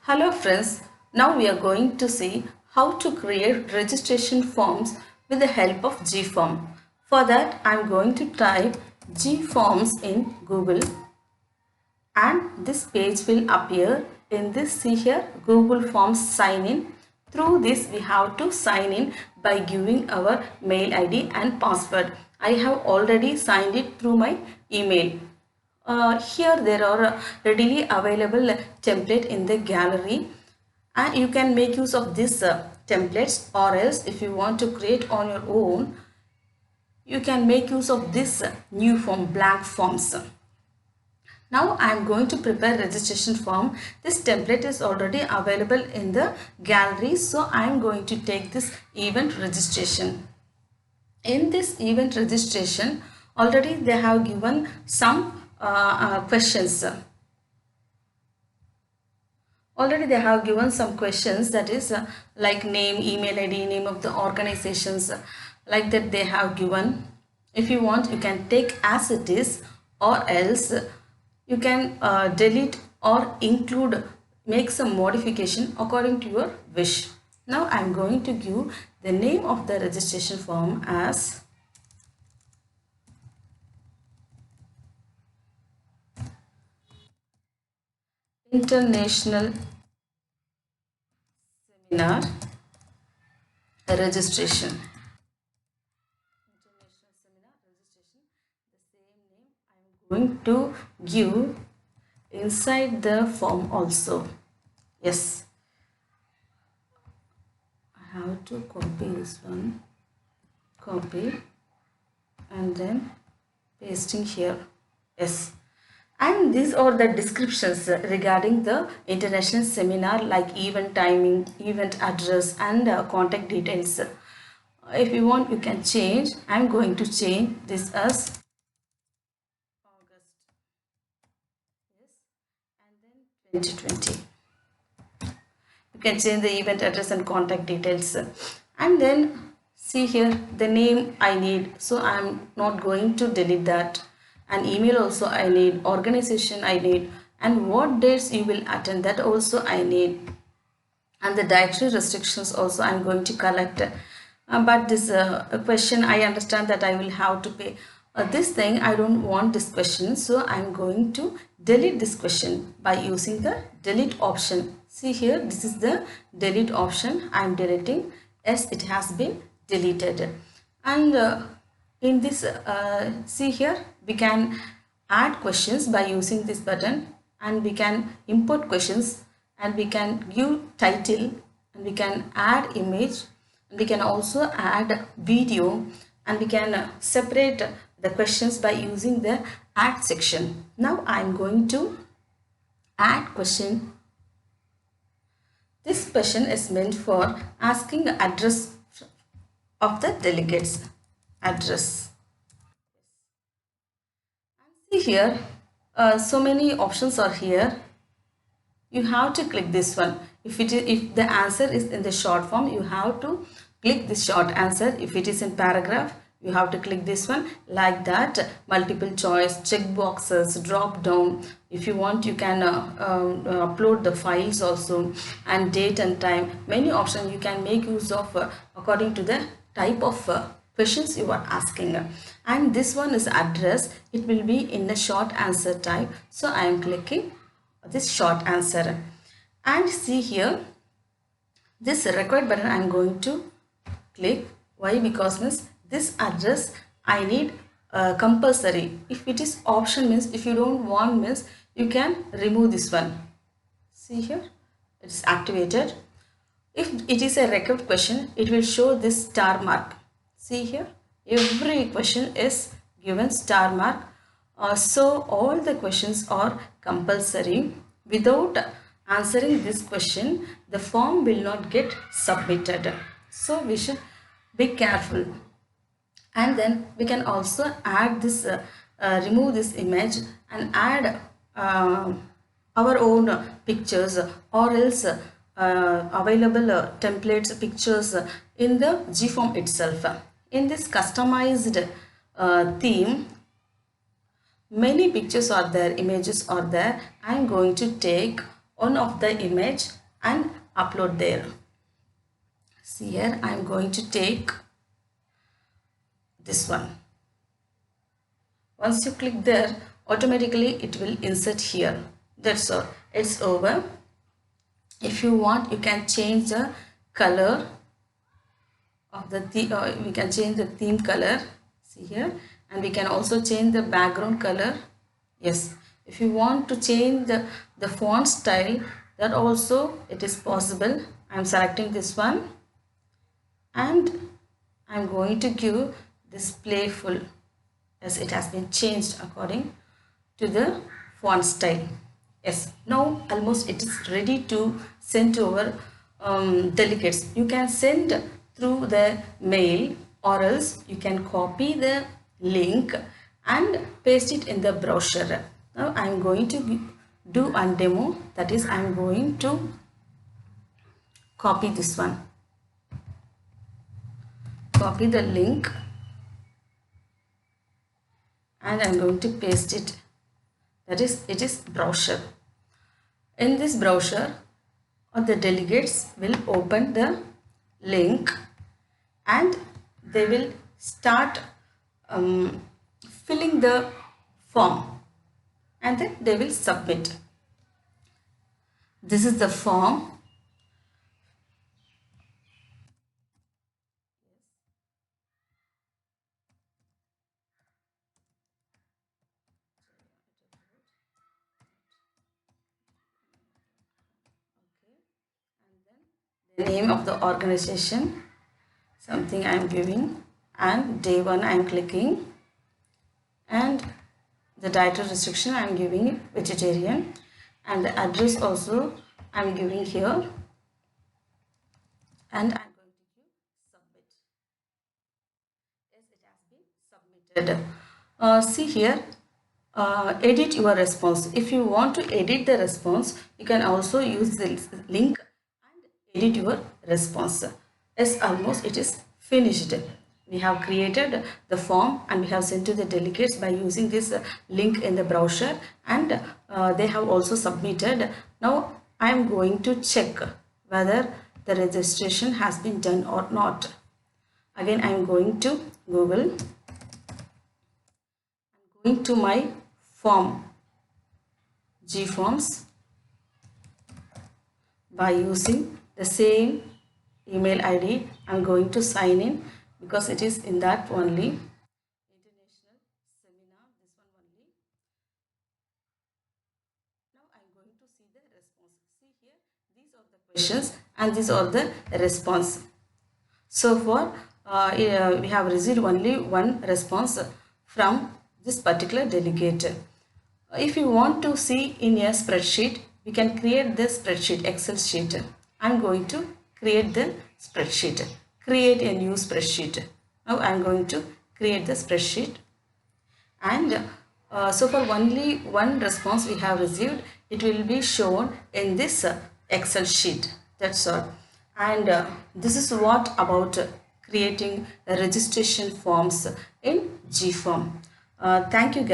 Hello friends, now we are going to see how to create registration forms with the help of gform. For that I am going to type gforms in Google and this page will appear in this. See here, Google Forms sign in. Through this we have to sign in by giving our mail ID and password. I have already signed it through my email. Here there are readily available template in the gallery and you can make use of this templates, or else if you want to create on your own you can make use of this new form, blank forms. Now I am going to prepare registration form. This template is already available in the gallery, so I am going to take this event registration. In this event registration already they have given some questions. Already they have given some questions, that is like name, email ID, name of the organizations, like that they have given. If you want you can take as it is, or else you can delete or include, make some modification according to your wish. Now I am going to give the name of the registration form as International Seminar Registration. International Seminar Registration. The same name I am going to give inside the form also. Yes, I have to copy this one, copy and then pasting here. Yes, and these are the descriptions regarding the international seminar, like event timing, event address and contact details. If you want you can change. I am going to change this as August, yes, and then 2020. You can change the event address and contact details, and then see here the name I need, so I am not going to delete that. And email also I need, organization I need, and what dates you will attend, that also I need, and the dietary restrictions also I am going to collect. But this question, I understand that I will have to pay this thing. I don't want this question, so I am going to delete this question by using the delete option. See here, this is the delete option. I am deleting. Yes, it has been deleted. And in this see here, we can add questions by using this button, and we can import questions, and we can give title, and we can add image, and we can also add video, and we can separate the questions by using the add section. Now I am going to add question. This question is meant for asking the address of the delegates, address. See here, so many options are here. You have to click this one. If the answer is in the short form, you have to click this short answer. If it is in paragraph, you have to click this one, like that. Multiple choice, check boxes, drop down. If you want you can upload the files also, and date and time. Many options you can make use of according to the type of questions you are asking. And this one is address. It will be in the short answer type, so I am clicking this short answer. And see here, this required button I am going to click. Why? Because means this address I need compulsory. If it is option, means if you don't want, means you can remove this one. See here, it is activated. If it is a required question, it will show this star mark. See here, every question is given star mark. So all the questions are compulsory. Without answering this question, the form will not get submitted. So we should be careful. And then we can also add this, remove this image and add our own pictures, or else available templates, pictures in the gform itself. In this customized theme, many pictures are there, images are there. I am going to take one of the image and upload there. See here, I am going to take this one. Once you click there, automatically it will insert here. That's all. It's over. If you want, you can change the color of the we can change the theme color. See here, and we can also change the background color. Yes, if you want to change the font style, that also it is possible. I'm selecting this one and I'm going to give this playful, as it has been changed according to the font style. Yes, now almost it is ready to send to our delegates. You can send through the mail, or else you can copy the link and paste it in the brochure. Now I am going to do a demo, that is I am going to copy this one, copy the link, and I am going to paste it. That is, it is brochure. In this brochure, the delegates will open the link and they will start filling the form, and then they will submit. This is the form. The name of the organization, something I am giving, and day 1 I am clicking, and the dietary restriction I am giving vegetarian, and the address also I am giving here, and I am going to give submit. Yes, it has been submitted. See here, edit your response. If you want to edit the response, you can also use the link and edit your response. Yes, almost it is finished. We have created the form and we have sent to the delegates by using this link in the brochure, and they have also submitted. Now I am going to check whether the registration has been done or not. Again I am going to Google, going to my form, gforms, by using the same email ID. I'm going to sign in because it is in that only. International seminar, this one only. Now I'm going to see the response. See here, these are the questions and these are the response. So far we have received only one response from this particular delegate. If you want to see in a spreadsheet, we can create this spreadsheet, Excel sheet. I'm going to create the spreadsheet. Create a new spreadsheet. Now I'm going to create the spreadsheet. And so far only one response we have received. It will be shown in this Excel sheet. That's all. And this is what about creating registration forms in gform. Thank you guys.